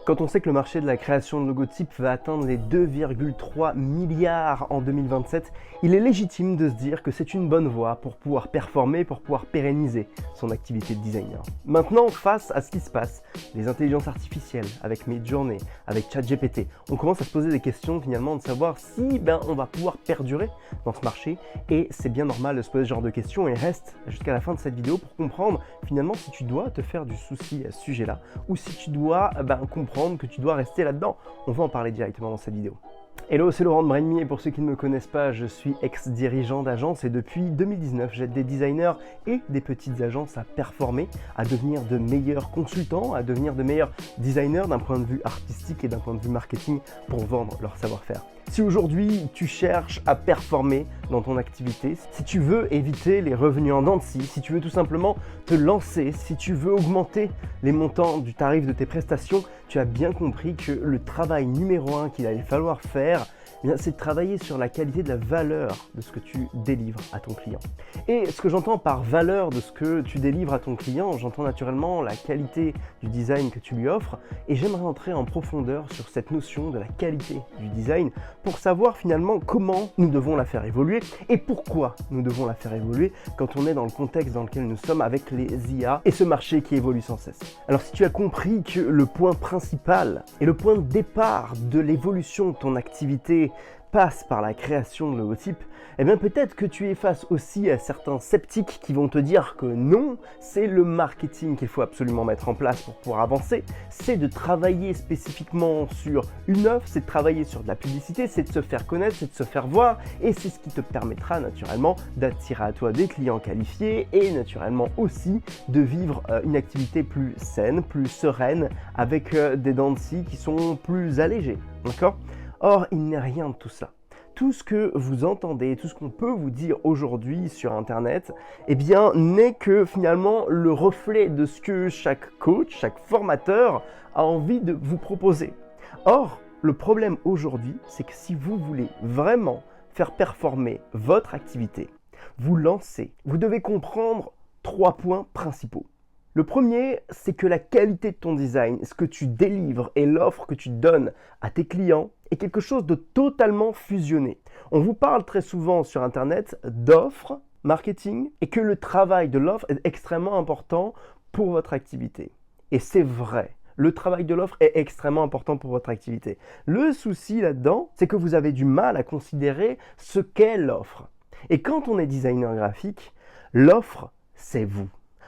Quand on sait que le marché de la création de logotypes va atteindre les 2,3 milliards en 2027, il est légitime de se dire que c'est une bonne voie pour pouvoir performer, pour pouvoir pérenniser son activité de designer. Maintenant, face à ce qui se passe, les intelligences artificielles, avec Midjourney, avec ChatGPT, on commence à se poser des questions finalement de savoir si on va pouvoir perdurer dans ce marché, et c'est bien normal de se poser ce genre de questions, et reste jusqu'à la fin de cette vidéo pour comprendre finalement si tu dois te faire du souci à ce sujet-là, ou si tu dois comprendre que tu dois rester là-dedans. On va en parler directement dans cette vidéo. Hello, c'est Laurent de Brain.me et pour ceux qui ne me connaissent pas, je suis ex-dirigeant d'agence et depuis 2019, j'aide des designers et des petites agences à performer, à devenir de meilleurs consultants, à devenir de meilleurs designers d'un point de vue artistique et d'un point de vue marketing pour vendre leur savoir-faire. Si aujourd'hui tu cherches à performer dans ton activité, si tu veux éviter les revenus en dents de scie, si tu veux tout simplement te lancer, si tu veux augmenter les montants du tarif de tes prestations, tu as bien compris que le travail numéro 1 qu'il allait falloir faire, c'est de travailler sur la qualité de la valeur de ce que tu délivres à ton client. Et ce que j'entends par valeur de ce que tu délivres à ton client, j'entends naturellement la qualité du design que tu lui offres, et j'aimerais entrer en profondeur sur cette notion de la qualité du design pour savoir finalement comment nous devons la faire évoluer et pourquoi nous devons la faire évoluer quand on est dans le contexte dans lequel nous sommes avec les IA et ce marché qui évolue sans cesse. Alors si tu as compris que le point principal et le point de départ de l'évolution de ton activité passe par la création de logotypes, peut-être que tu es face aussi à certains sceptiques qui vont te dire que non, c'est le marketing qu'il faut absolument mettre en place pour pouvoir avancer, c'est de travailler spécifiquement sur une offre, c'est de travailler sur de la publicité, c'est de se faire connaître, c'est de se faire voir, et c'est ce qui te permettra naturellement d'attirer à toi des clients qualifiés et naturellement aussi de vivre une activité plus saine, plus sereine, avec des dents de scie qui sont plus allégées, d'accord ? Or, il n'est rien de tout ça. Tout ce que vous entendez, tout ce qu'on peut vous dire aujourd'hui sur Internet, n'est que finalement le reflet de ce que chaque coach, chaque formateur a envie de vous proposer. Or, le problème aujourd'hui, c'est que si vous voulez vraiment faire performer votre activité, vous lancer, vous devez comprendre 3 points principaux. Le premier, c'est que la qualité de ton design, ce que tu délivres et l'offre que tu donnes à tes clients est quelque chose de totalement fusionné. On vous parle très souvent sur Internet d'offres, marketing, et que le travail de l'offre est extrêmement important pour votre activité. Et c'est vrai. Le travail de l'offre est extrêmement important pour votre activité. Le souci là-dedans, c'est que vous avez du mal à considérer ce qu'est l'offre. Et quand on est designer graphique, l'offre, c'est vous.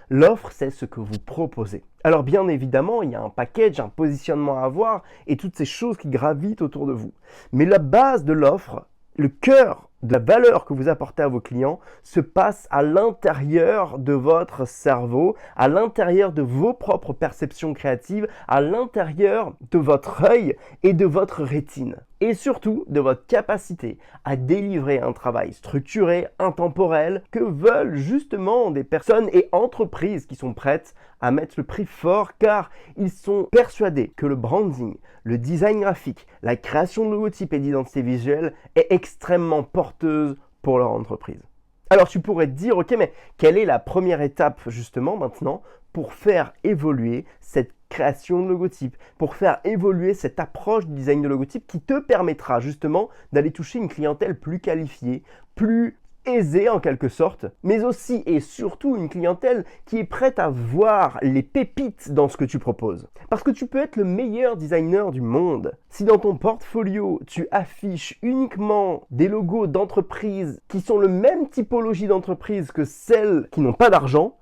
L'offre, c'est ce que vous proposez. Alors bien évidemment, il y a un package, un positionnement à avoir et toutes ces choses qui gravitent autour de vous. Mais la base de l'offre, le cœur de la valeur que vous apportez à vos clients se passe à l'intérieur de votre cerveau, à l'intérieur de vos propres perceptions créatives, à l'intérieur de votre œil et de votre rétine. Et surtout de votre capacité à délivrer un travail structuré, intemporel, que veulent justement des personnes et entreprises qui sont prêtes à mettre le prix fort car ils sont persuadés que le branding, le design graphique, la création de logotypes et d'identité visuelle est extrêmement porteuse pour leur entreprise. Alors tu pourrais te dire, ok, mais quelle est la première étape justement maintenant pour faire évoluer cette création de logotype, pour faire évoluer cette approche du design de logotype qui te permettra justement d'aller toucher une clientèle plus qualifiée, plus aisée en quelque sorte, mais aussi et surtout une clientèle qui est prête à voir les pépites dans ce que tu proposes. Parce que tu peux être le meilleur designer du monde. Si dans ton portfolio, tu affiches uniquement des logos d'entreprises qui sont le même typologie d'entreprise que celles qui n'ont pas d'argent,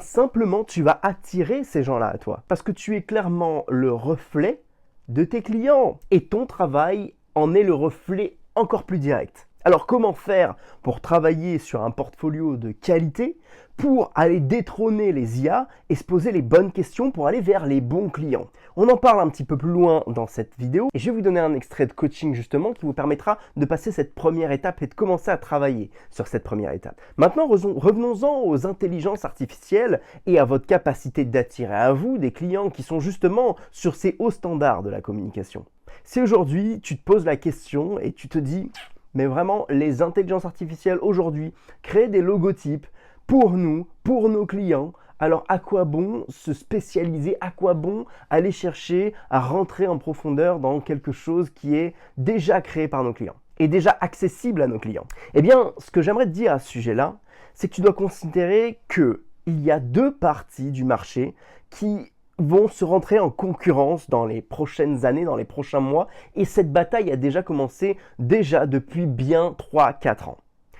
simplement tu vas attirer ces gens-là à toi. Parce que tu es clairement le reflet de tes clients. Et ton travail en est le reflet encore plus direct. Alors comment faire pour travailler sur un portfolio de qualité, pour aller détrôner les IA et se poser les bonnes questions pour aller vers les bons clients? On en parle un petit peu plus loin dans cette vidéo et je vais vous donner un extrait de coaching justement qui vous permettra de passer cette première étape et de commencer à travailler sur cette première étape. Maintenant, revenons-en aux intelligences artificielles et à votre capacité d'attirer à vous des clients qui sont justement sur ces hauts standards de la communication. Si aujourd'hui tu te poses la question et tu te dis mais vraiment, les intelligences artificielles aujourd'hui créent des logotypes pour nous, pour nos clients, Alors à quoi bon se spécialiser? À quoi bon aller chercher à rentrer en profondeur dans quelque chose qui est déjà créé par nos clients et déjà accessible à nos clients? Eh bien, ce que j'aimerais te dire à ce sujet-là, c'est que tu dois considérer qu'il y a deux parties du marché qui vont se rentrer en concurrence dans les prochaines années, dans les prochains mois, et cette bataille a déjà commencé depuis bien 3-4 ans.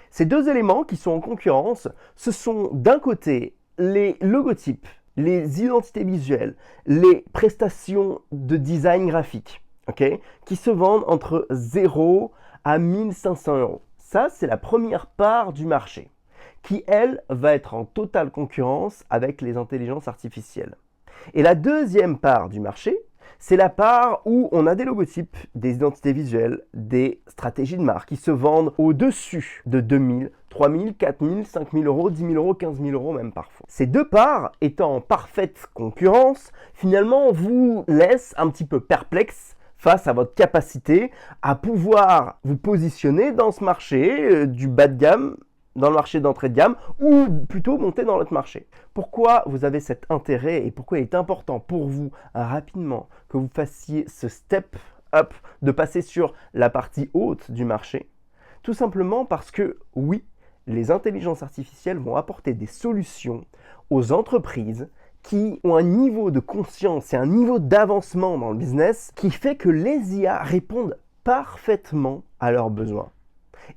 Ces deux éléments qui sont en concurrence, ce sont d'un côté les logotypes, les identités visuelles, les prestations de design graphique, qui se vendent entre 0 à 1500 euros. Ça, c'est la première part du marché, qui, elle, va être en totale concurrence avec les intelligences artificielles. Et la deuxième part du marché, c'est la part où on a des logotypes, des identités visuelles, des stratégies de marque qui se vendent au-dessus de 2000, 3000, 4000, 5000 euros, 10 000 euros, 15 000 euros même parfois. Ces deux parts étant en parfaite concurrence, finalement, vous laissent un petit peu perplexe face à votre capacité à pouvoir vous positionner dans ce marché du bas de gamme, dans le marché d'entrée de gamme, ou plutôt monter dans l'autre marché. Pourquoi vous avez cet intérêt et pourquoi il est important pour vous rapidement que vous fassiez ce step up de passer sur la partie haute du marché? Tout simplement parce que oui, les intelligences artificielles vont apporter des solutions aux entreprises qui ont un niveau de conscience et un niveau d'avancement dans le business qui fait que les IA répondent parfaitement à leurs besoins.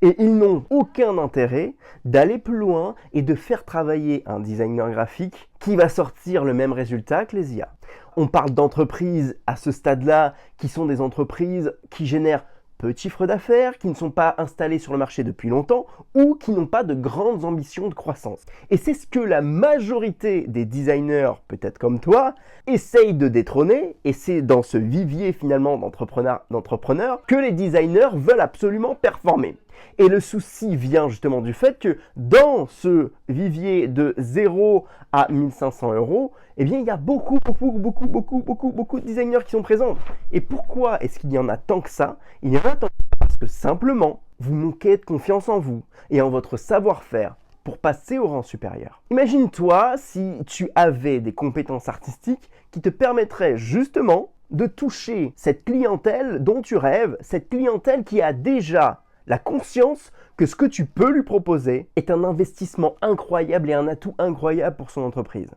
Et ils n'ont aucun intérêt d'aller plus loin et de faire travailler un designer graphique qui va sortir le même résultat que les IA. On parle d'entreprises à ce stade-là qui sont des entreprises qui génèrent peu de chiffre d'affaires, qui ne sont pas installées sur le marché depuis longtemps ou qui n'ont pas de grandes ambitions de croissance. Et c'est ce que la majorité des designers, peut-être comme toi, essayent de détrôner, et c'est dans ce vivier finalement d'entrepreneurs que les designers veulent absolument performer. Et le souci vient justement du fait que dans ce vivier de 0 à 1500 euros, eh bien, il y a beaucoup de designers qui sont présents. Et pourquoi est-ce qu'il y en a tant que ça? Il y en a tant que ça parce que simplement, vous manquez de confiance en vous et en votre savoir-faire pour passer au rang supérieur. Imagine-toi si tu avais des compétences artistiques qui te permettraient justement de toucher cette clientèle dont tu rêves, cette clientèle qui a déjà la conscience que ce que tu peux lui proposer est un investissement incroyable et un atout incroyable pour son entreprise.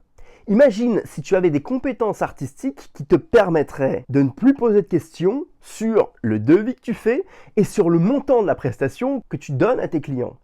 Imagine si tu avais des compétences artistiques qui te permettraient de ne plus poser de questions sur le devis que tu fais et sur le montant de la prestation que tu donnes à tes clients.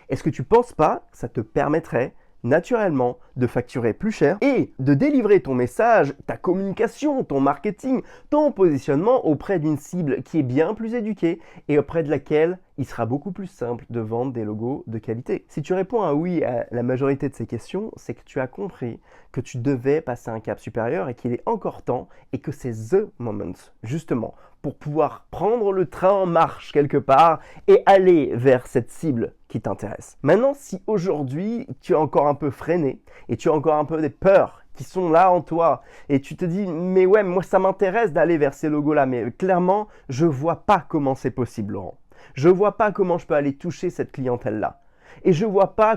Est-ce que tu ne penses pas que ça te permettrait naturellement de facturer plus cher et de délivrer ton message, ta communication, ton marketing, ton positionnement auprès d'une cible qui est bien plus éduquée et auprès de laquelle il sera beaucoup plus simple de vendre des logos de qualité? Si tu réponds à oui à la majorité de ces questions, c'est que tu as compris que tu devais passer un cap supérieur et qu'il est encore temps et que c'est the moment, justement, pour pouvoir prendre le train en marche quelque part et aller vers cette cible qui t'intéresse. Maintenant, si aujourd'hui tu es encore un peu freiné et tu as encore un peu des peurs qui sont là en toi et tu te dis mais ouais, moi ça m'intéresse d'aller vers ces logos-là, mais clairement je vois pas comment c'est possible, Laurent. Je vois pas comment je peux aller toucher cette clientèle-là. Et je vois pas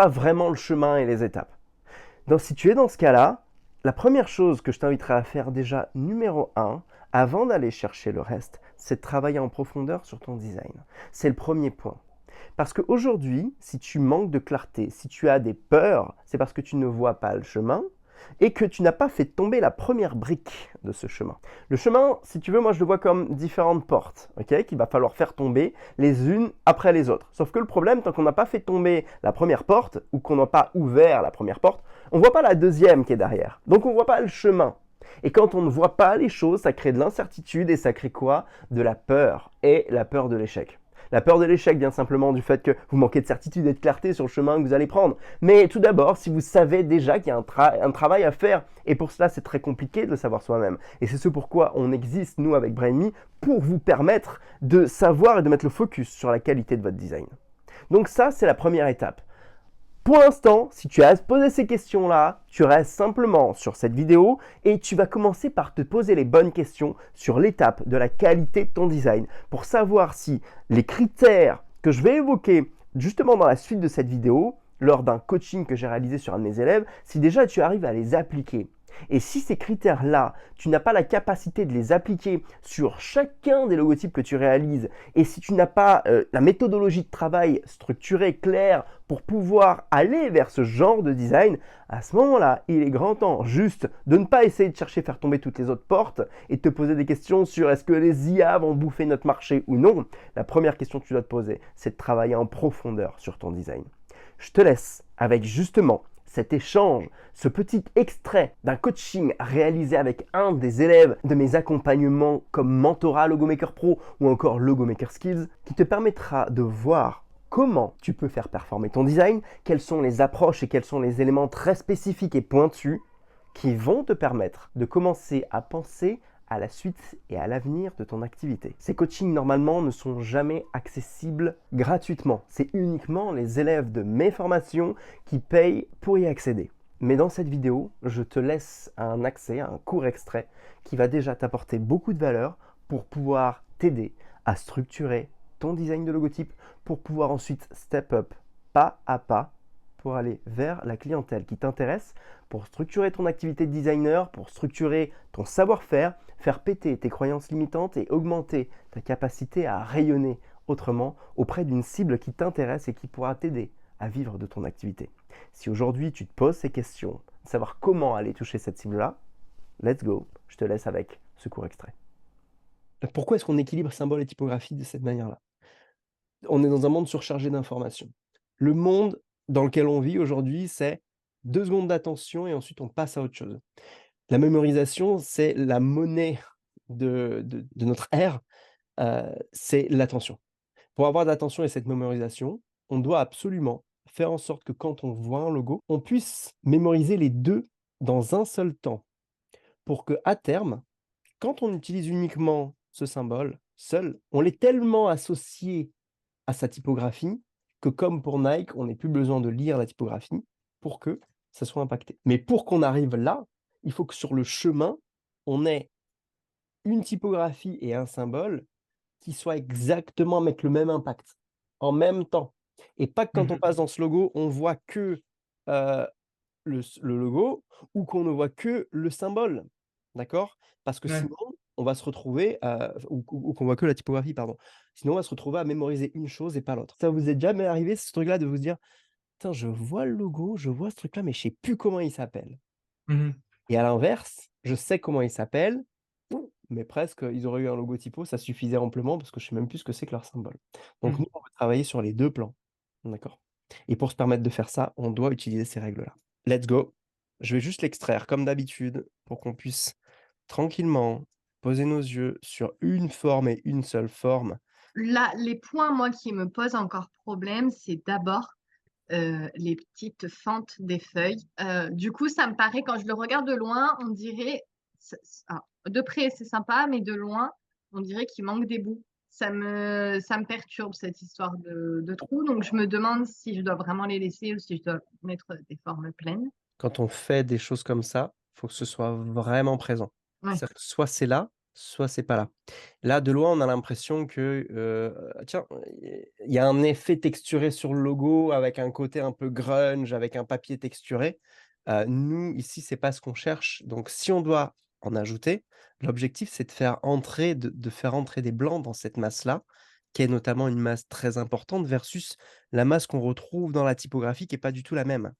vraiment le chemin et les étapes. Donc si tu es dans ce cas-là, la première chose que je t'inviterai à faire déjà, numéro 1, avant d'aller chercher le reste, c'est de travailler en profondeur sur ton design. C'est le premier point. Parce qu'aujourd'hui, si tu manques de clarté, si tu as des peurs, c'est parce que tu ne vois pas le chemin et que tu n'as pas fait tomber la première brique de ce chemin. Le chemin, si tu veux, moi je le vois comme différentes portes, qu'il va falloir faire tomber les unes après les autres. Sauf que le problème, tant qu'on n'a pas fait tomber la première porte ou qu'on n'a pas ouvert la première porte, on ne voit pas la deuxième qui est derrière. Donc on ne voit pas le chemin. Et quand on ne voit pas les choses, ça crée de l'incertitude et ça crée quoi? De la peur et la peur de l'échec. La peur de l'échec vient simplement du fait que vous manquez de certitude et de clarté sur le chemin que vous allez prendre. Mais tout d'abord, si vous savez déjà qu'il y a un travail à faire, et pour cela c'est très compliqué de le savoir soi-même. Et c'est ce pourquoi on existe, nous, avec Brain.me, pour vous permettre de savoir et de mettre le focus sur la qualité de votre design. Donc ça, c'est la première étape. Pour l'instant, si tu as posé ces questions-là, tu restes simplement sur cette vidéo et tu vas commencer par te poser les bonnes questions sur l'étape de la qualité de ton design pour savoir si les critères que je vais évoquer justement dans la suite de cette vidéo lors d'un coaching que j'ai réalisé sur un de mes élèves, si déjà tu arrives à les appliquer. Et si ces critères-là, tu n'as pas la capacité de les appliquer sur chacun des logotypes que tu réalises, et si tu n'as pas la méthodologie de travail structurée, claire, pour pouvoir aller vers ce genre de design, à ce moment-là, il est grand temps juste de ne pas essayer de chercher à faire tomber toutes les autres portes et de te poser des questions sur est-ce que les IA vont bouffer notre marché ou non. La première question que tu dois te poser, c'est de travailler en profondeur sur ton design. Je te laisse avec justement cet échange, ce petit extrait d'un coaching réalisé avec un des élèves de mes accompagnements comme Mentorat Logomaker Pro ou encore Logomaker Skills, qui te permettra de voir comment tu peux faire performer ton design, quelles sont les approches et quels sont les éléments très spécifiques et pointus qui vont te permettre de commencer à penser à la suite et à l'avenir de ton activité. Ces coachings normalement ne sont jamais accessibles gratuitement. C'est uniquement les élèves de mes formations qui payent pour y accéder. Mais dans cette vidéo, je te laisse un accès à un court extrait qui va déjà t'apporter beaucoup de valeur pour pouvoir t'aider à structurer ton design de logotype, pour pouvoir ensuite step up pas à pas pour aller vers la clientèle qui t'intéresse, pour structurer ton activité de designer, pour structurer ton savoir-faire, faire péter tes croyances limitantes et augmenter ta capacité à rayonner autrement auprès d'une cible qui t'intéresse et qui pourra t'aider à vivre de ton activité. Si aujourd'hui tu te poses ces questions, savoir comment aller toucher cette cible-là, let's go, je te laisse avec ce court extrait. Pourquoi est-ce qu'on équilibre symbole et typographie de cette manière-là? On est dans un monde surchargé d'informations. Le monde dans lequel on vit aujourd'hui, c'est 2 secondes d'attention et ensuite on passe à autre chose. La mémorisation, c'est la monnaie de notre ère, c'est l'attention. Pour avoir de l'attention et cette mémorisation, on doit absolument faire en sorte que quand on voit un logo, on puisse mémoriser les 2 dans un seul temps pour qu'à terme, quand on utilise uniquement ce symbole seul, on l'ait tellement associé à sa typographie que comme pour Nike, on n'ait plus besoin de lire la typographie pour que ça soit impacté. Mais pour qu'on arrive là, il faut que sur le chemin, on ait une typographie et un symbole qui soient exactement avec le même impact, en même temps. Et pas que quand on Mmh. passe dans ce logo, on voit que, heu, le logo ou qu'on ne voit que le symbole, d'accord? Parce que Ouais. sinon, on va se retrouver, ou qu'on voit que la typographie, pardon. Sinon, on va se retrouver à mémoriser une chose et pas l'autre. Ça vous est jamais arrivé ce truc-là de vous dire: «Putain, je vois le logo, je vois ce truc-là, mais je sais plus comment il s'appelle». Mmh. Et à l'inverse, je sais comment il s'appelle, mais presque, ils auraient eu un logo typo, ça suffisait amplement parce que je sais même plus ce que c'est que leur symbole. Donc Mmh. nous, on veut travailler sur les 2 plans, d'accord? Et pour se permettre de faire ça, on doit utiliser ces règles-là. Let's go! Je vais juste l'extraire comme d'habitude pour qu'on puisse tranquillement poser nos yeux sur une forme et une seule forme. Là, les points, moi, qui me posent encore problème, c'est d'abord, les petites fentes des feuilles. Du coup, ça me paraît quand je le regarde de loin, on dirait de près, c'est sympa, mais de loin, on dirait qu'il manque des bouts. Ça me perturbe cette histoire de trous, donc je me demande si je dois vraiment les laisser ou si je dois mettre des formes pleines. Quand on fait des choses comme ça, faut que ce soit vraiment présent. Ouais. C'est-à-dire que soit c'est là, soit c'est pas là. Là, de loin, on a l'impression que, tiens, il y a un effet texturé sur le logo avec un côté un peu grunge, avec un papier texturé. Nous, ici, c'est pas ce qu'on cherche. Donc si on doit en ajouter, l'objectif, c'est de faire entrer des blancs dans cette masse-là, qui est notamment une masse très importante versus la masse qu'on retrouve dans la typographie qui est pas du tout la même.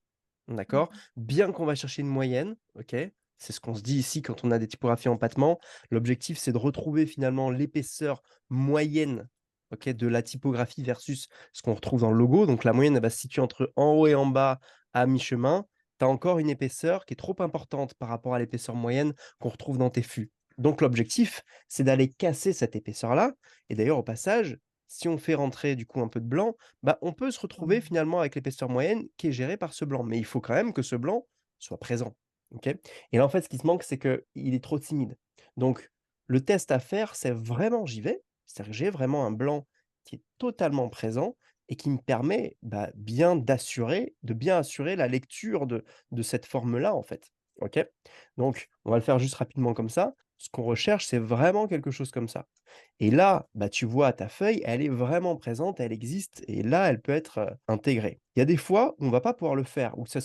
D'accord? Mmh. Bien qu'on va chercher une moyenne, OK? C'est ce qu'on se dit ici quand on a des typographies empattement. L'objectif, c'est de retrouver finalement l'épaisseur moyenne, OK, de la typographie versus ce qu'on retrouve dans le logo. Donc la moyenne, elle va se situer entre en haut et en bas à mi-chemin. Tu as encore une épaisseur qui est trop importante par rapport à l'épaisseur moyenne qu'on retrouve dans tes fûts. Donc l'objectif, c'est d'aller casser cette épaisseur-là. Et d'ailleurs, au passage, si on fait rentrer du coup un peu de blanc, bah, on peut se retrouver Mmh. finalement avec l'épaisseur moyenne qui est gérée par ce blanc. Mais il faut quand même que ce blanc soit présent. OK? Et là, en fait, ce qui se manque, c'est qu'il est trop timide. Donc, le test à faire, c'est vraiment j'y vais. C'est-à-dire que j'ai vraiment un blanc qui est totalement présent et qui me permet bah, de bien assurer la lecture de cette forme-là, en fait. OK? Donc, on va le faire juste rapidement comme ça. Ce qu'on recherche, c'est vraiment quelque chose comme ça. Et là, bah, tu vois ta feuille, elle est vraiment présente, elle existe et là, elle peut être, intégrée. Il y a des fois où on va pas pouvoir le faire, où ça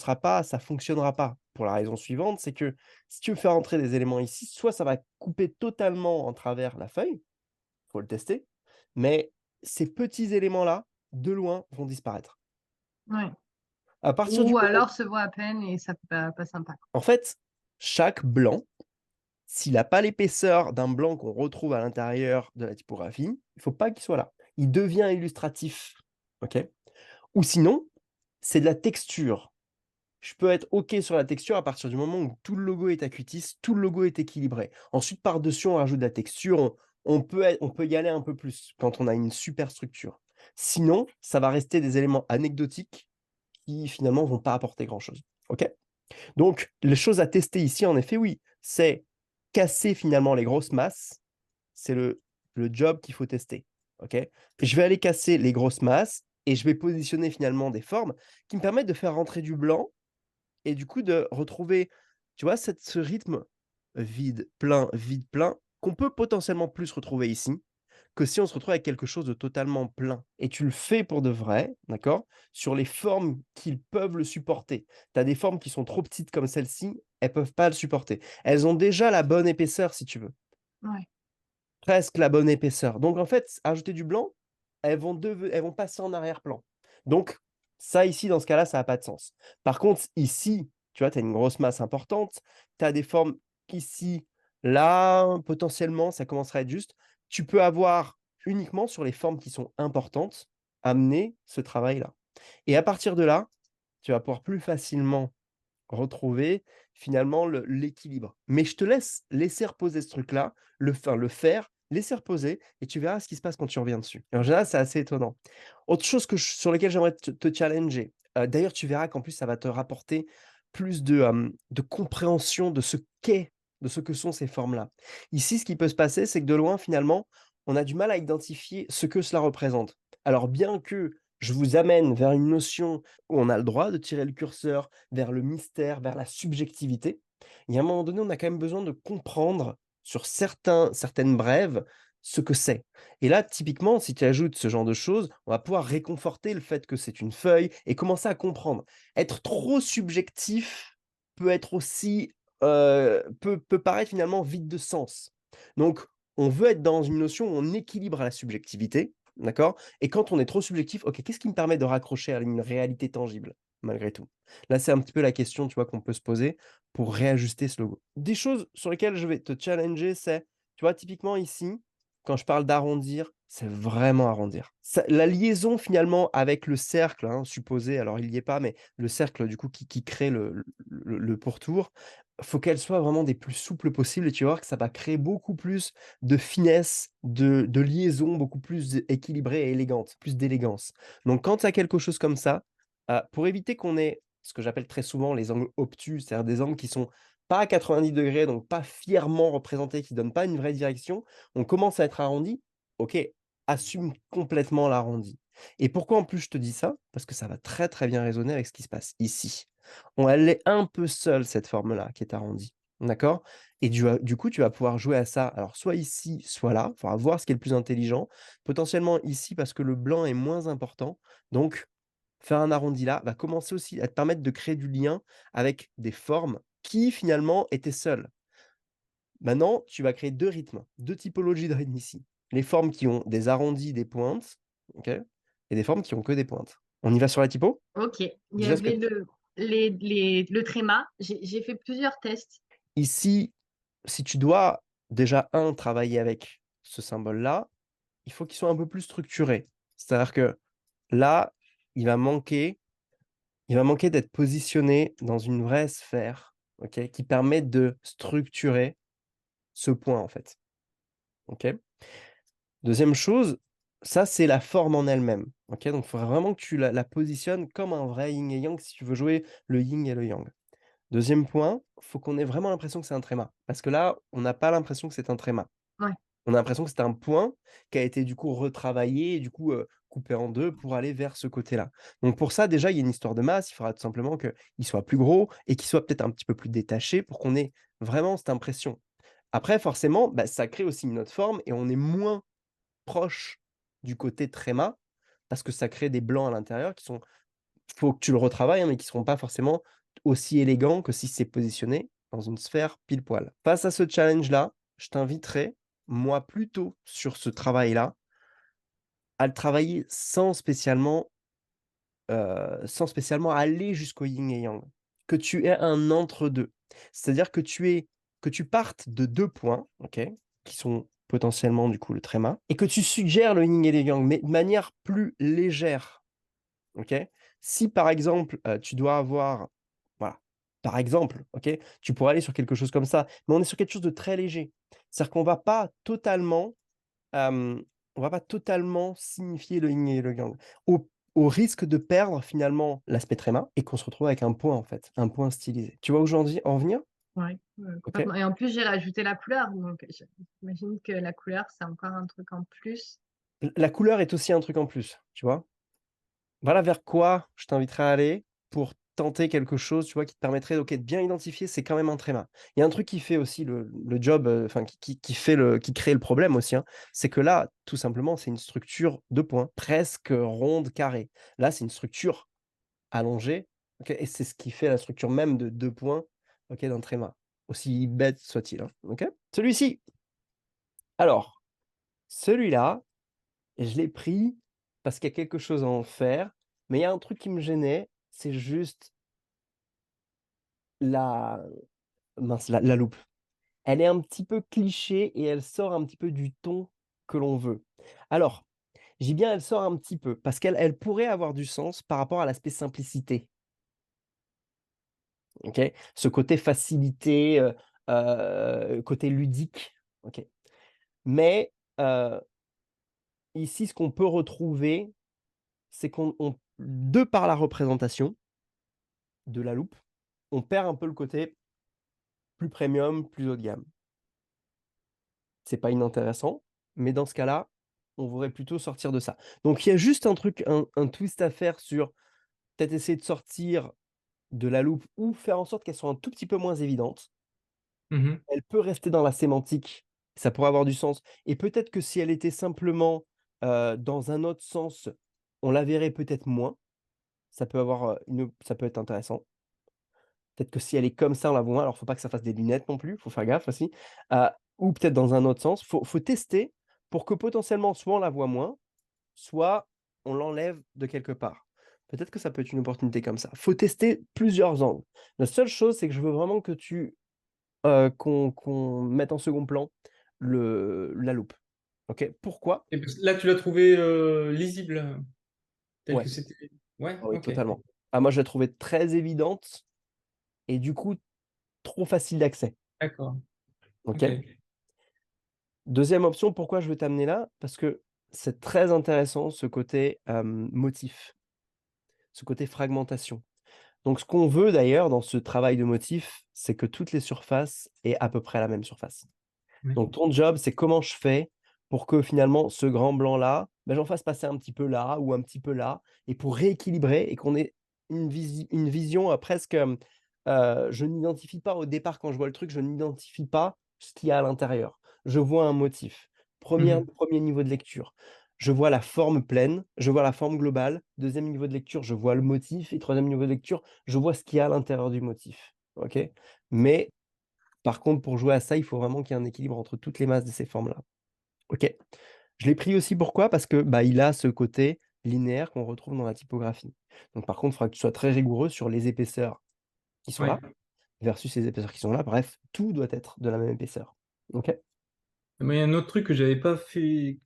fonctionnera pas pour la raison suivante, c'est que si tu veux faire entrer des éléments ici, soit ça va couper totalement en travers la feuille, faut le tester, mais ces petits éléments-là, de loin, vont disparaître. Ouais. À partir du Ou moment alors se voit à peine et ça pas sympa. en fait, chaque blanc, s'il a pas l'épaisseur d'un blanc qu'on retrouve à l'intérieur de la typographie, il faut pas qu'il soit là. Il devient illustratif, OK? Ou sinon, c'est de la texture. Je peux être OK sur la texture à partir du moment où tout le logo est acutis, tout le logo est équilibré. Ensuite, par-dessus, on rajoute de la texture, on peut y aller un peu plus quand on a une super structure. Sinon, ça va rester des éléments anecdotiques qui finalement vont pas apporter grand-chose. OK? Donc les choses à tester ici, en effet, oui, c'est casser finalement les grosses masses, c'est le job qu'il faut tester, OK? Je vais aller casser les grosses masses et je vais positionner finalement des formes qui me permettent de faire rentrer du blanc et du coup de retrouver, tu vois, ce rythme vide, plein, qu'on peut potentiellement plus retrouver ici, que si on se retrouve avec quelque chose de totalement plein et tu le fais pour de vrai, d'accord? Sur les formes qui peuvent le supporter. Tu as des formes qui sont trop petites comme celle-ci, elles peuvent pas le supporter. Elles ont déjà la bonne épaisseur si tu veux, Ouais. presque la bonne épaisseur. Donc en fait, ajouter du blanc, elles vont passer en arrière-plan. Donc ça ici, dans ce cas-là, ça a pas de sens. Par contre, ici, tu vois, tu as une grosse masse importante, tu as des formes ici, là, potentiellement, ça commencerait à être juste. Tu peux avoir uniquement sur les formes qui sont importantes, amener ce travail-là. Et à partir de là, tu vas pouvoir plus facilement retrouver finalement l'équilibre. Mais je te laisse laisser reposer ce truc-là, le faire, laisser reposer et tu verras ce qui se passe quand tu reviens dessus. Et en général, c'est assez étonnant. Autre chose sur lequel j'aimerais te challenger, d'ailleurs, tu verras qu'en plus, ça va te rapporter plus de compréhension de ce que sont ces formes-là. Ici, ce qui peut se passer, c'est que de loin, finalement, on a du mal à identifier ce que cela représente. Alors bien que je vous amène vers une notion où on a le droit de tirer le curseur vers le mystère, vers la subjectivité. Il y a un moment donné, on a quand même besoin de comprendre sur certaines brèves ce que c'est. Et là, typiquement, si tu ajoutes ce genre de choses, on va pouvoir réconforter le fait que c'est une feuille et commencer à comprendre. Être trop subjectif peut être aussi peut paraître finalement vide de sens. Donc, on veut être dans une notion où on équilibre la subjectivité, d'accord? Et quand on est trop subjectif, OK, qu'est-ce qui me permet de raccrocher à une réalité tangible, malgré tout? Là, c'est un petit peu la question, tu vois, qu'on peut se poser pour réajuster ce logo. Des choses sur lesquelles je vais te challenger, c'est, tu vois, typiquement ici, quand je parle d'arrondir, c'est vraiment arrondir. La liaison finalement avec le cercle, hein, supposé, alors il n'y est pas, mais le cercle du coup qui crée le pourtour, faut qu'elle soit vraiment des plus souples possibles et tu vas voir que ça va créer beaucoup plus de finesse, de liaison, beaucoup plus équilibrée et élégante, plus d'élégance. Donc quand tu as quelque chose comme ça, pour éviter qu'on ait ce que j'appelle très souvent les angles obtus, c'est-à-dire des angles qui sont pas à 90°, donc pas fièrement représentés, qui donnent pas une vraie direction, on commence à être arrondi, OK, assume complètement l'arrondi. Et pourquoi en plus je te dis ça? Parce que ça va très, très bien résonner avec ce qui se passe ici. Elle est un peu seule cette forme-là qui est arrondie, d'accord? Et du coup, tu vas pouvoir jouer à ça, alors soit ici, soit là, il faudra voir ce qui est le plus intelligent. Potentiellement ici parce que le blanc est moins important, donc faire un arrondi là va commencer aussi à te permettre de créer du lien avec des formes qui finalement étaient seules. Maintenant, tu vas créer 2 rythmes, 2 typologies de rythmes ici. Les formes qui ont des arrondis, des pointes, OK? Et des formes qui ont que des pointes. On y va sur la typo? OK. Il y Déjà ce que avait le tréma. J'ai fait plusieurs tests. ici, si tu dois déjà travailler avec ce symbole-là, il faut qu'il soit un peu plus structuré. C'est-à-dire que là, il va manquer il va manquer d'être positionné dans une vraie sphère, OK? Qui permet de structurer ce point, en fait, OK? Deuxième chose, ça, c'est la forme en elle-même, OK? Donc il faudrait vraiment que tu la positionnes comme un vrai yin et yang si tu veux jouer le yin et le yang. Deuxième point, faut qu'on ait vraiment l'impression que c'est un tréma. Parce que là, on n'a pas l'impression que c'est un tréma. Ouais. On a l'impression que c'est un point qui a été du coup retravaillé et du coup, coupé en 2 pour aller vers ce côté-là. Donc pour ça, déjà, il y a une histoire de masse, il faudra tout simplement qu'il soit plus gros et qu'il soit peut-être un petit peu plus détaché pour qu'on ait vraiment cette impression. Après forcément, bah, ça crée aussi une autre forme et on est moins proche du côté tréma parce que ça crée des blancs à l'intérieur qui sont faut que tu le retravailles, hein, mais qui seront pas forcément aussi élégants que si c'est positionné dans une sphère pile poil. Face à ce challenge-là, je t'inviterais, moi plutôt sur ce travail-là, à le travailler sans spécialement aller jusqu'au yin et yang. Que tu aies un entre 2. C'est-à-dire que tu partes de 2 points, OK, qui sont potentiellement du coup le tréma et que tu suggères le yin et le yang, mais de manière plus légère, OK? Si par exemple, tu dois avoir voilà, par exemple, OK, tu pourrais aller sur quelque chose comme ça, mais on est sur quelque chose de très léger. C'est-à-dire qu'on va pas totalement Hem, on va pas totalement signifier le yin et le yang. Au risque de perdre finalement l'aspect tréma et qu'on se retrouve avec un point en fait, un point stylisé. Tu vois où j'en dis en venir? Ouais, OK. complètement et en plus, j'ai rajouté la couleur, donc j'imagine que la couleur, c'est encore un truc en plus. La couleur est aussi un truc en plus, tu vois? Voilà vers quoi je t'inviterais à aller pour tenter quelque chose, tu vois, qui te permettrait, OK, de bien identifier, c'est quand même un tréma. Il y a un truc qui fait aussi le job, enfin qui crée le problème aussi, hein, c'est que là, tout simplement, c'est une structure de points, presque ronde, carrée. Là, c'est une structure allongé, OK et c'est ce qui fait la structure même de 2 points, OK, d'un tréma, aussi bête soit-il, hein, OK? Celui-ci, alors, celui-là, je l'ai pris parce qu'il y a quelque chose à en faire, mais il y a un truc qui me gênait, c'est juste la mince, la loupe. Elle est un petit peu cliché et elle sort un petit peu du ton que l'on veut. Alors, je dis bien elle sort un petit peu, parce qu'elle pourrait avoir du sens par rapport à l'aspect simplicité. OK? Ce côté facilité, côté ludique, OK? Mais, ici, ce qu'on peut retrouver, c'est qu'on de par la représentation de la loupe, on perd un peu le côté plus premium, plus haut de gamme. C'est pas inintéressant, mais dans ce cas-là, on voudrait plutôt sortir de ça. Donc il y a juste un truc, un twist à faire sur peut-être essayer de sortir de la loupe ou faire en sorte qu'elle soit un tout petit peu moins évidente. Mmh. Elle peut rester dans la sémantique, ça pourrait avoir du sens et peut-être que si elle était simplement, dans un autre sens, on la verrait peut-être moins. Ça peut avoir, ça peut être intéressant. Peut-être que si elle est comme ça, on la voit moins. Alors faut pas que ça fasse des lunettes non plus, faut faire gaffe aussi. Ou peut-être dans un autre sens. Faut tester pour que potentiellement soit on la voit moins, soit on l'enlève de quelque part. Peut-être que ça peut être une opportunité comme ça. Faut tester plusieurs angles. La seule chose, c'est que je veux vraiment que qu'on mette en second plan la loupe. OK? Pourquoi? Et parce là, tu l'as trouvé, lisible, tel Ouais, que c'était? Ouais, ah oui, OK. totalement. Ah moi, je l'ai trouvée très évidente et du coup, trop facile d'accès. D'accord. OK? OK. Deuxième option, pourquoi je veux t'amener là? Parce que c'est très intéressant ce côté, motif, ce côté fragmentation. Donc ce qu'on veut d'ailleurs dans ce travail de motif, c'est que toutes les surfaces aient à peu près la même surface. Oui. Donc ton job, c'est comment je fais pour que finalement ce grand blanc-là, ben j'en fasse passer un petit peu là ou un petit peu là et pour rééquilibrer et qu'on ait une vision, presque, je n'identifie pas au départ quand je vois le truc, je n'identifie pas ce qu'il y a à l'intérieur. Je vois un motif. Mmh. 1er niveau de lecture. Je vois la forme pleine, je vois la forme globale. Deuxième niveau de lecture, je vois le motif et troisième niveau de lecture, je vois ce qu'il y a à l'intérieur du motif. OK? Mais par contre, pour jouer à ça, il faut vraiment qu'il y ait un équilibre entre toutes les masses de ces formes-là. OK. Je l'ai pris aussi pourquoi? Parce que, bah, il a ce côté linéaire qu'on retrouve dans la typographie. Donc par contre, il faudra que tu sois très rigoureux sur les épaisseurs qui sont Ouais. là, versus les épaisseurs qui sont là. Bref, tout doit être de la même épaisseur. OK? Mais il y a un autre truc que j'avais pas fait,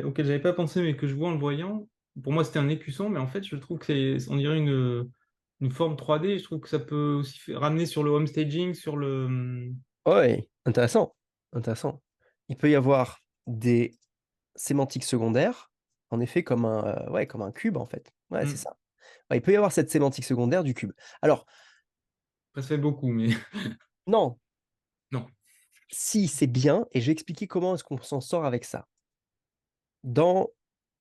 auquel j'avais pas pensé, mais que je vois en le voyant. Pour moi, c'était un écusson, mais en fait, je trouve que on dirait une forme 3D. Je trouve que ça peut aussi ramener sur le home staging, sur le, Ouais, intéressant, intéressant. Il peut y avoir des sémantiques secondaires, en effet, comme ouais, comme un cube, en fait. Ouais, c'est mmh, ça. Ouais, il peut y avoir cette sémantique secondaire du cube. Alors, ça se fait beaucoup, mais non, non. si, c'est bien et je vais expliquer comment est-ce qu'on s'en sort avec ça. Dans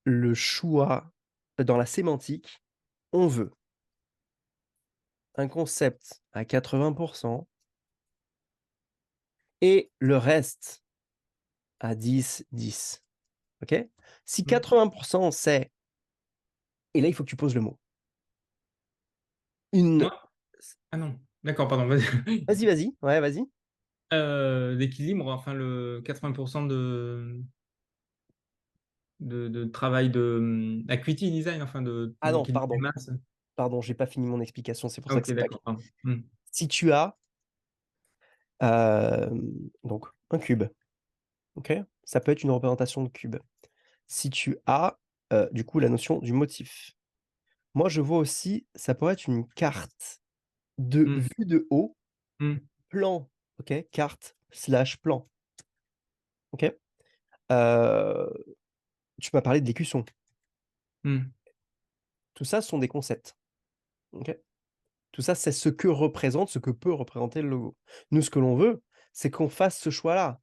le choix, dans la sémantique, on veut un concept à 80 et le reste à 10, 10. OK? Si Mmh. 80 c'est et là, il faut que tu poses le mot. Une Moi? Ah non, d'accord, pardon, vas-y. Vas-y, vas-y. Ouais, vas-y. L'équilibre, enfin le 80 de travail de, equity design, enfin de Ah non, l'équilibre des pardon, masses. pardon, j'ai pas fini mon explication, c'est pour Ah ça que OK, c'est pas d'accord, clair. pardon. Mmh. Si tu as, donc un cube, OK? Ça peut être une représentation de cube. Si tu as, du coup, la notion du motif. Moi, je vois aussi, ça pourrait être une carte de Mmh. vue de haut, Mmh. plan, OK? Carte/plan, OK? Heu, Tu m'as parlé de l'écusson. Mmh. Tout ça, ce sont des concepts, OK? Tout ça, c'est ce que représente, ce que peut représenter le logo. Nous, ce que l'on veut, c'est qu'on fasse ce choix-là.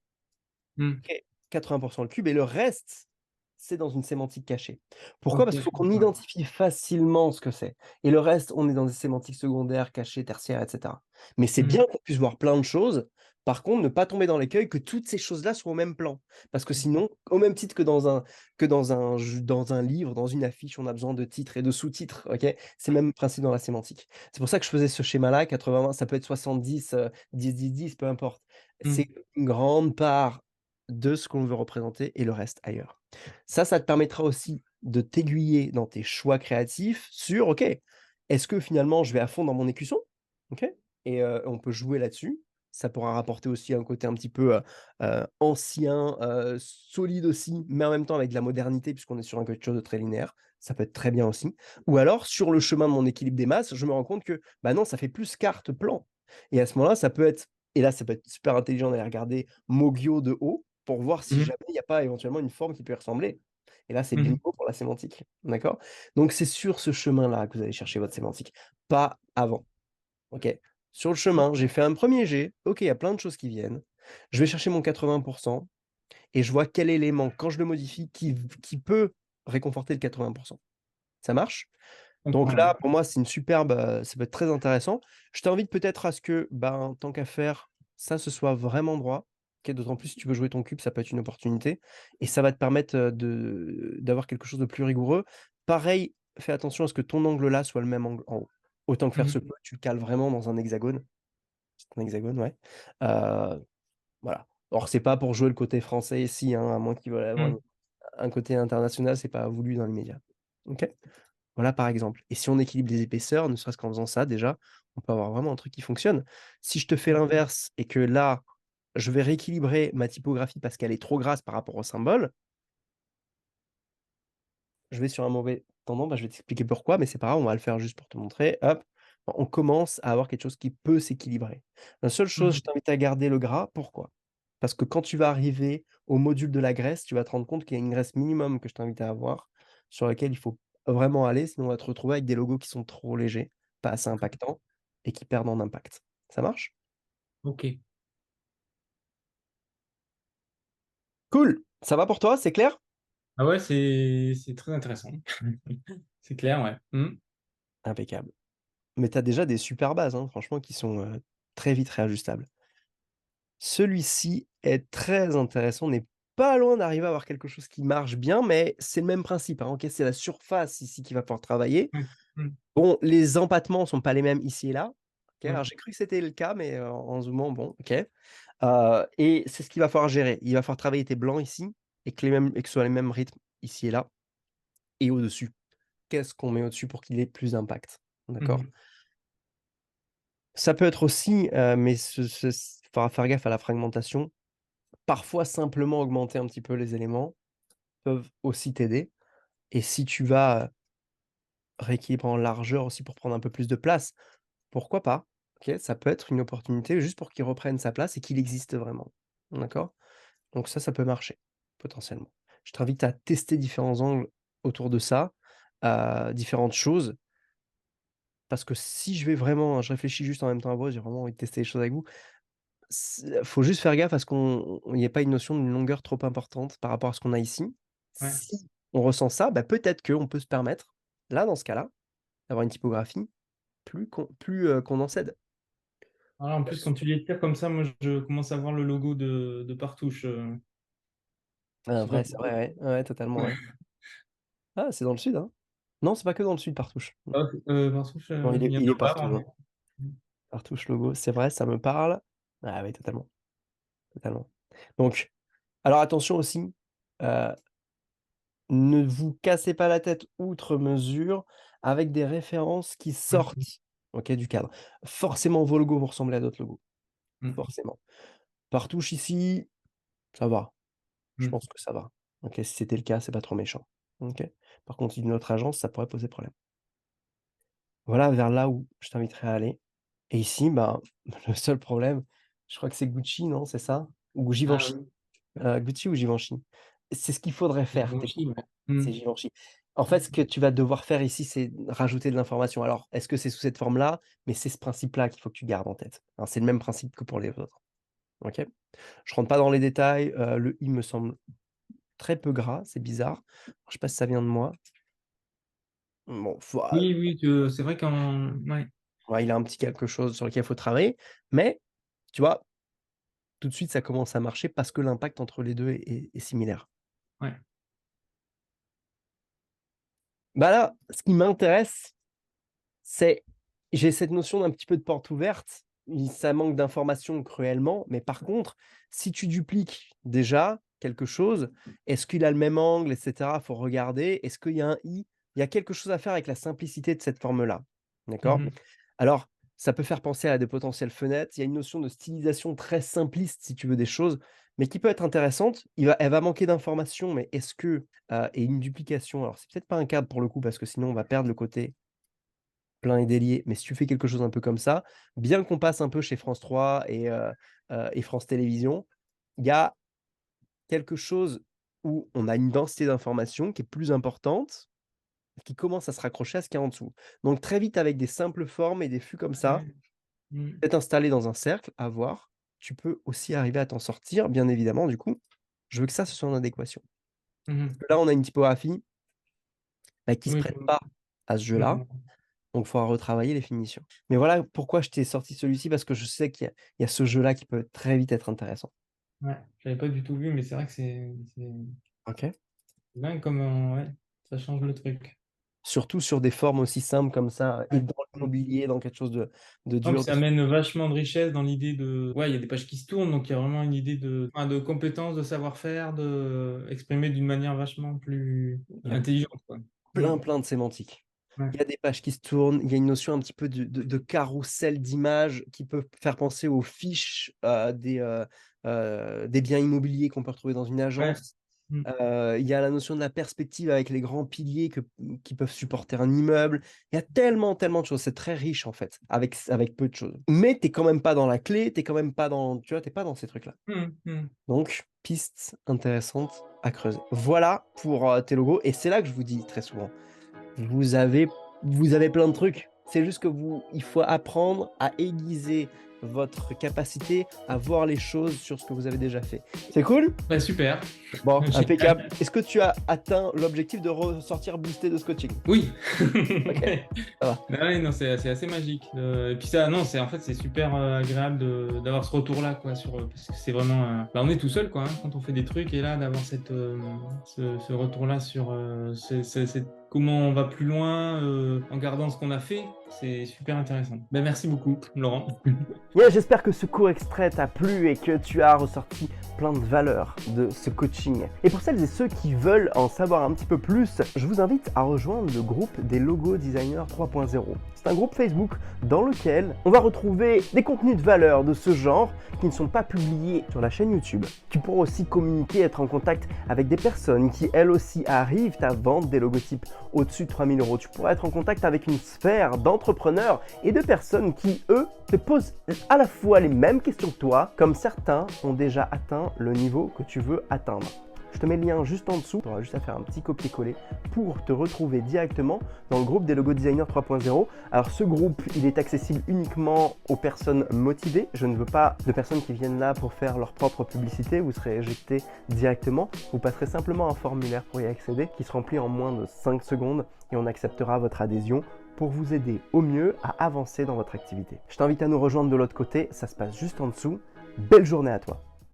Mmh. OK, 80 le cube et le reste, c'est dans une sémantique cachée. Pourquoi? OK, Parce qu'il je faut qu'on comprends. identifie facilement ce que c'est et le reste, on est dans des sémantiques secondaires, cachées, tertiaires et cetera. Mais c'est Mmh. bien qu'on puisse voir plein de choses. Par contre, ne pas tomber dans l'écueil que toutes ces choses-là soient au même plan. Parce que sinon, au même titre que dans un livre, dans une affiche, on a besoin de titres et de sous-titres, OK? C'est le même principe dans la sémantique. C'est pour ça que je faisais ce schéma-là, 80-20, ça peut être 70, 10-10-10, peu importe. Mmh. C'est une grande part de ce qu'on veut représenter et le reste ailleurs. Ça te permettra aussi de t'aiguiller dans tes choix créatifs sur: «OK, est-ce que finalement je vais à fond dans mon écusson?» OK? Et on peut jouer là-dessus. Ça pourra rapporter aussi un côté un petit peu, ancien, solide aussi, mais en même temps avec de la modernité puisqu'on est sur quelque chose de très linéaire. Ça peut être très bien aussi. Ou alors sur le chemin de mon équilibre des masses, je me rends compte que, bah, non, ça fait plus carte plan et à ce moment-là, ça peut être et là, ça peut être super intelligent d'aller regarder Mogio de haut pour voir si Mmh mh. jamais il y a pas éventuellement une forme qui peut y ressembler. Et là, c'est Mmh bingo mh. pour la sémantique, d'accord? Donc c'est sur ce chemin-là que vous allez chercher votre sémantique, pas avant, OK? Sur le chemin, j'ai fait un premier jet, OK, il y a plein de choses qui viennent. Je vais chercher mon 80 et je vois quel élément, quand je le modifie, qui peut réconforter le 80. Ça marche? Je Donc comprends, ouais. là, pour moi, c'est une superbe, ça peut être très intéressant. Je t'invite peut-être à ce que, ben, tant qu'à faire, ça, ce soit vraiment droit. OK, d'autant plus si tu veux jouer ton cube, ça peut être une opportunité et ça va te permettre, d'avoir quelque chose de plus rigoureux. Pareil, fais attention à ce que ton angle là soit le même angle en haut. Autant que faire Mmh se mh. peut, tu le cales vraiment dans un hexagone. C'est un hexagone, ouais. Heu, voilà. Or, c'est pas pour jouer le côté français ici, hein, à moins qu'ils veulent avoir Mmh. un côté international, c'est pas voulu dans l'immédiat. OK? Voilà, par exemple. Et si on équilibre les épaisseurs, ne serait-ce qu'en faisant ça déjà, on peut avoir vraiment un truc qui fonctionne. Si je te fais l'inverse et que là, je vais rééquilibrer ma typographie parce qu'elle est trop grasse par rapport au symbole, je vais sur un mauvais tendant, bah, je vais t'expliquer pourquoi, mais c'est pas grave, on va le faire juste pour te montrer. Hop, on commence à avoir quelque chose qui peut s'équilibrer. La seule chose, Mmh. je t'invite à garder le gras. Pourquoi? Parce que quand tu vas arriver au module de la graisse, tu vas te rendre compte qu'il y a une graisse minimum que je t'invite à avoir, sur laquelle il faut vraiment aller, sinon on va te retrouver avec des logos qui sont trop légers, pas assez D'accord. impactants et qui perdent en impact. Ça marche? OK. Cool! Ça va pour toi? C'est clair? Ah ouais, c'est très intéressant. C'est clair, ouais. Mmh. Impeccable. Mais tu as déjà des super bases, hein, franchement, qui sont, très vite réajustables. Celui-ci est très intéressant, on n'est pas loin d'arriver à avoir quelque chose qui marche bien, mais c'est le même principe, hein, OK? C'est la surface ici qu'il va falloir travailler. Ouais. Mmh. Bon, les empattements sont pas les mêmes ici et là, OK? Ouais. Alors j'ai cru que c'était le cas, mais en zoomant, bon, OK. Et c'est ce qu'il va falloir gérer. Il va falloir travailler tes blancs ici et que ce soit les mêmes rythmes ici et là et au-dessus. Qu'est-ce qu'on met au-dessus pour qu'il ait plus d'impact? Mmh D'accord? mh. Ça peut être aussi, mais ce faudra faire gaffe à la fragmentation. Parfois, simplement augmenter un petit peu les éléments peuvent aussi t'aider et si tu vas, rééquilibrer en largeur aussi pour prendre un peu plus de place, pourquoi pas? OK, ça peut être une opportunité juste pour qu'il reprenne sa place et qu'il existe vraiment. D'accord? Donc ça peut marcher, potentiellement. Je t'invite à tester différents angles autour de ça, différentes choses, parce que si je vais vraiment je réfléchis juste en même temps à vous, j'ai vraiment envie de tester les choses avec vous. Faut juste faire gaffe à ce qu'on il y ait pas une notion d'une longueur trop importante par rapport à ce qu'on a ici. Ouais. Si on ressent ça, bah, peut-être qu'on peut se permettre, là, dans ce cas-là, d'avoir une typographie plus condensée. Alors, en plus, quand tu les tires comme ça, moi, je commence à voir le logo de Partouche. Je Ah, sais pas vrai, c'est pourquoi. vrai, ouais. Ouais, totalement, ouais. Ah, c'est dans le sud, hein? Non, c'est pas que dans le sud, Partouche. Ah, Partouche, Non, il il est y en il est a pas partout, hein. vraiment. Partouche logo, c'est vrai, ça me parle. Ah oui, totalement, totalement. Donc, alors attention aussi, heu, ne vous cassez pas la tête outre mesure avec des références qui Mmh. sortent, OK, du cadre. Forcément, vos logos vont ressembler à d'autres logos, Mmh. forcément. Partouche ici, ça va, je Mmh. pense que ça va. OK, si c'était le cas, c'est pas trop méchant. OK. Par contre, une autre agence, ça pourrait poser problème. Voilà vers là où je t'inviterais à aller et ici, ben, le seul problème, je crois que c'est Gucci, non, c'est ça? Ou Ah Givenchy? oui, Gucci ou Givenchy? C'est ce qu'il faudrait faire Givenchy, ouais. techniquement, Mmh. c'est Givenchy. En fait, ce que tu vas devoir faire ici, c'est rajouter de l'information. Alors, est-ce que c'est sous cette forme-là? Mais c'est ce principe-là qu'il faut que tu gardes en tête, hein, c'est le même principe que pour les autres, OK? Je rentre pas dans les détails, le «i» me semble très peu gras, c'est bizarre. Je sais pas si ça vient de moi. Bon, Oui, oui, c'est vrai qu'en ouais, ouais, il a un petit quelque chose sur lequel il faut travailler, mais tu vois, tout de suite, ça commence à marcher parce que l'impact entre les 2 est similaire. ouais. Bah, là, ce qui m'intéresse, c'est j'ai cette notion d'un petit peu de porte ouverte, ça manque d'informations cruellement, mais par contre, si tu dupliques déjà quelque chose, est-ce qu'il a le même angle et cetera? Faut regarder. Est-ce qu'il y a un i? Il y a quelque chose à faire avec la simplicité de cette forme-là, d'accord? Mmh. Alors, ça peut faire penser à des potentielles fenêtres. Il y a une notion de stylisation très simpliste, si tu veux, des choses, mais qui peut être intéressante. Elle va manquer d'informations, mais est-ce que, et une duplication, alors c'est peut-être pas un cadre pour le coup, parce que sinon on va perdre le côté plein et délié, mais si tu fais quelque chose un peu comme ça, bien qu'on passe un peu chez France 3 et France Télévisions, il y a quelque chose où on a une densité d'informations qui est plus importante, qui commence à se raccrocher à ce qu'il y a en dessous. Donc très vite avec des simples formes et des fûts comme ça, Ouais. Mmh. être installé dans un cercle, à voir, tu peux aussi arriver à t'en sortir, bien évidemment, du coup, je veux que ça, ce soit en adéquation. Mmh. Parce que là, on a une typographie, bah, qui se Oui, prête pas à ce jeu-là, mmh. donc il faudra retravailler les finitions. Mais voilà pourquoi je t'ai sorti celui-ci, parce que je sais qu'il y a ce jeu-là qui peut très vite être intéressant. Ouais, j'avais pas du tout vu, mais c'est vrai que c'est OK. dingue comme, ouais, ça change le truc. Surtout sur des formes aussi simples comme ça et Ouais. dans Mmh. l'immobilier, dans quelque chose de Non, puis dur, de ça amène vachement de richesse dans l'idée de ouais, il y a des pages qui se tournent, donc il y a vraiment une idée de enfin, de compétences, de savoir-faire, de exprimer d'une manière vachement plus il y a intelligente, quoi. Mmh. plein de sémantique. Ouais. Il y a des pages qui se tournent, il y a une notion un petit peu de carrousel d'images qui peut faire penser aux fiches, des biens immobiliers qu'on peut retrouver dans une Ouais. agence. Mmh. Il y a la notion de la perspective avec les grands piliers qui peuvent supporter un immeuble. Il y a tellement de choses, c'est très riche en fait, avec peu de choses. Mais tu es quand même pas dans la clé, tu es quand même pas dans tu vois, tu es pas dans ces trucs-là. Mmh. Mmh. Donc piste intéressante à creuser. Voilà pour, tes logos et c'est là que je vous dis très souvent, vous avez vous avez plein de trucs. C'est juste que il faut apprendre à aiguiser votre capacité à voir les choses sur ce que vous avez déjà fait. C'est cool? Bah, super. Bon, impeccable. Génial. Est-ce que tu as atteint l'objectif de ressortir boosté de ce coaching? Oui. OK, Ouais. ça va. Bah, ouais, non, c'est assez magique, et puis ça non, c'est en fait, c'est super, agréable d'avoir ce retour-là, quoi, parce que c'est vraiment, bah, on est tout seul, quoi, hein, quand on fait des trucs et là, d'avoir ce retour-là sur, cette comment on va plus loin, en gardant ce qu'on a fait, c'est super intéressant. Bah, merci beaucoup, Laurent. Ouais, j'espère que ce court extrait t'a plu et que tu as ressorti plein de valeurs de ce coaching. Et pour celles et ceux qui veulent en savoir un petit peu plus, je vous invite à rejoindre le groupe des Logo Designers 3.0. C'est un groupe Facebook dans lequel on va retrouver des contenus de valeur de ce genre qui ne sont pas publiés sur la chaîne YouTube. Tu pourras aussi communiquer, être en contact avec des personnes qui elles aussi arrivent à vendre des logotypes au-dessus de 3000 €. Tu pourras être en contact avec une sphère d'entrepreneurs et de personnes qui, eux, te posent à la fois les mêmes questions que toi, comme certains ont déjà atteint le niveau que tu veux atteindre. Je te mets le lien juste en dessous, tu auras juste à faire un petit copier-coller pour te retrouver directement dans le groupe des Logo Designers 3.0. Alors ce groupe, il est accessible uniquement aux personnes motivées. Je ne veux pas de personnes qui viennent là pour faire leur propre publicité, vous serez éjecté directement. Vous passerez simplement un formulaire pour y accéder qui se remplit en moins de 5 secondes et on acceptera votre adhésion pour vous aider au mieux à avancer dans votre activité. Je t'invite à nous rejoindre de l'autre côté, ça se passe juste en dessous. Belle journée à toi!